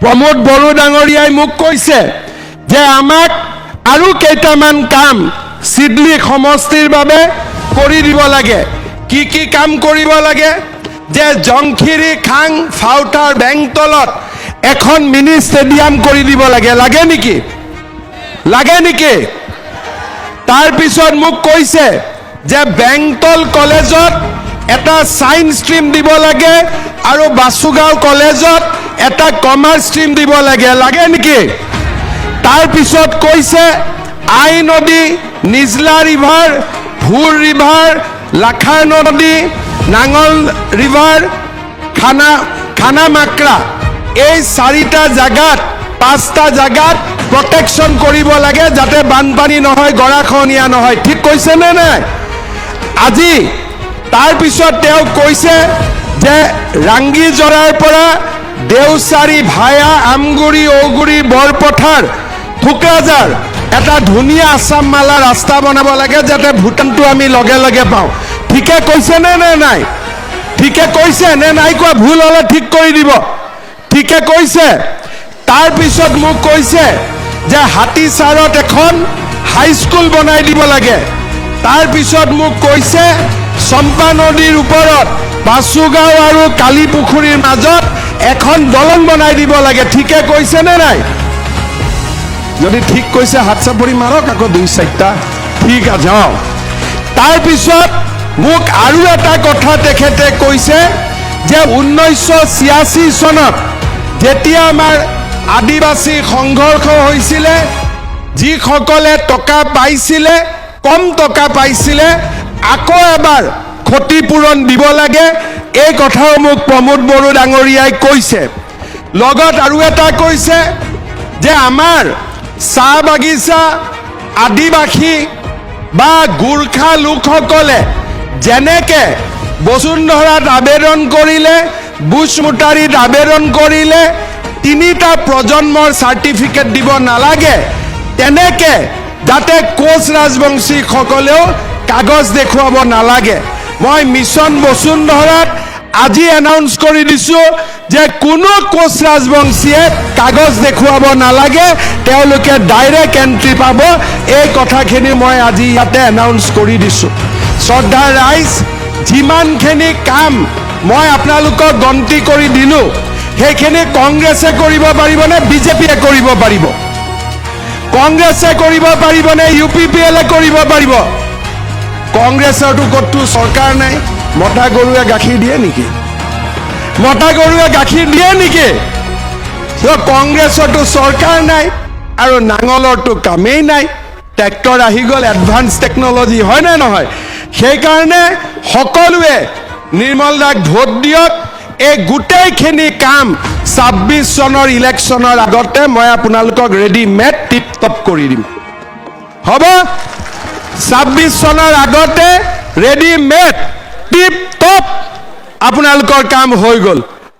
प्रमोद बड़ो डांगरियाई मुक কৈছে যে আমাক আৰু কেইটামান কাম সিডলি সমষ্টিৰ বাবে কৰি দিব লাগে কি কাম কৰিব লাগে যে জংখিৰি খাং ফাউটাৰ বেংতলত এখন মিনি ষ্টেডিয়াম কৰি দিব লাগে লাগে নেকি তাৰ পিছত মোক কৈছে যে বেংতল কলেজত এটা সায়েন্স স্ট্ৰীম দিব লাগে আৰু বাসুগাঁও কলেজত এটা কমাৰ্চ স্ট্ৰীম দিব লাগে লাগে নেকি তাৰ পিছত কৈছে আই নদী নিজলা ৰিভাৰ ভুৰ ৰিভাৰ লাখাৰ নদী নাঙল ৰিভাৰ খানামাকৰা এই চাৰিটা জায়গাত পাঁচটা জায়গাত প্ৰটেকশন কৰিব লাগে যাতে বানপানী নহয় গৰাখহনীয়া নহয় ঠিক কৈছে নে নাই আজি তাৰ পিছত তেওঁ কৈছে যে ৰাংগী জৰাৰ পৰা দেউচাৰী ভায়া আমগুৰি ঔগুৰি বৰপথাৰ থুকৰাজাৰ এটা ধুনীয়া আসাম মালা ৰাস্তা বনাব লাগে যাতে ভূটানটো আমি লগে লগে পাওঁ ঠিকে কৈছে নে নাই ঠিকে কৈছে নে নাই কোৱা ভুল হলে ঠিক কৰি দিব ঠিকে কৈছে তাৰ পিছত মোক কৈছে যে হাতীচাৰত এখন হাই স্কুল বনাই দিব লাগে তাৰ পিছত মোক কৈছে চম্পা নদীৰ ওপৰত বাসুগাঁও আৰু কালিপুখুৰীৰ মাজত এখন দলং বনাই দিব লাগে ঠিকে কৈছে নে নাই যদি ঠিক কৈছে হাত চাপৰি মাৰক আকৌ দুই চাৰিটা ঠিক আছে তাৰ পিছত মোক আৰু এটা কথা তেখেতে কৈছে যে 1986 চনত যেতিয়া আমাৰ আদিবাসী সংঘৰ্ষ হৈছিল যিসকলে টকা পাইছিলে কম টকা পাইছিলে আকৌ এবাৰ ক্ষতিপূৰণ দিব লাগে এই কথাও মোক প্ৰমোদ বড়ো ডাঙৰীয়াই কৈছে লগত আৰু এটা কৈছে যে আমাৰ চাহ বাগিচা আদিবাসী বা গোৰ্খা লোকসকলে যেনেকে বসুন্ধৰাত আবেদন কৰিলে বুছমুটাৰীত আবেদন কৰিলে তিনিটা প্ৰজন্মৰ সাৰ্টিফিকেট দিব নালাগে তেনেকে যাতে কোচ ৰাজবংশী সকলেও কাগজ দেখুৱাব নালাগে মই মিছন বসুন্ধৰাত আজি এনাউন্স কৰি দিছো যে কোনো কোচ ৰাজবংশীয়ে কাগজ দেখুৱাব নালাগে তেওঁলোকে ডাইৰেক্ট এন্ট্ৰি পাব এই কথাখিনি মই আজি ইয়াতে এনাউন্স কৰি দিছো শ্ৰদ্ধা ৰাইজ যিমানখিনি কাম মই আপোনালোকক গন্তি কৰি দিলো সেইখিনি কংগ্ৰেছে কৰিব পাৰিবনে বিজেপিয়ে কৰিব পাৰিব কংগ্ৰেছে কৰিব পাৰিবনে ইউপিপিএলে কৰিব পাৰিব কংগ্ৰেছৰটো কতটো চৰকাৰ নাই মতা গৰুৱে গাখীৰ দিয়ে নেকি কংগ্ৰেছৰটো চৰকাৰ নাই আৰু নাঙলৰটো কামেই নাই ট্ৰেক্টৰ আহি গ'ল এডভান্স টেকনলজি হয় নে নহয় সেইকাৰণে সকলোৱে নিৰ্মল দাক ভোট দিয়ক এই গোটেইখিনি কাম 26 চনৰ ইলেকশ্যনৰ আগতে মই আপোনালোকক ৰেডিমেড টিপ টপ কৰি দিম হ'ব 26 চনৰ আগতে ৰেডিমেড টিপ টপ আপোনালোকৰ কাম হৈ গ'ল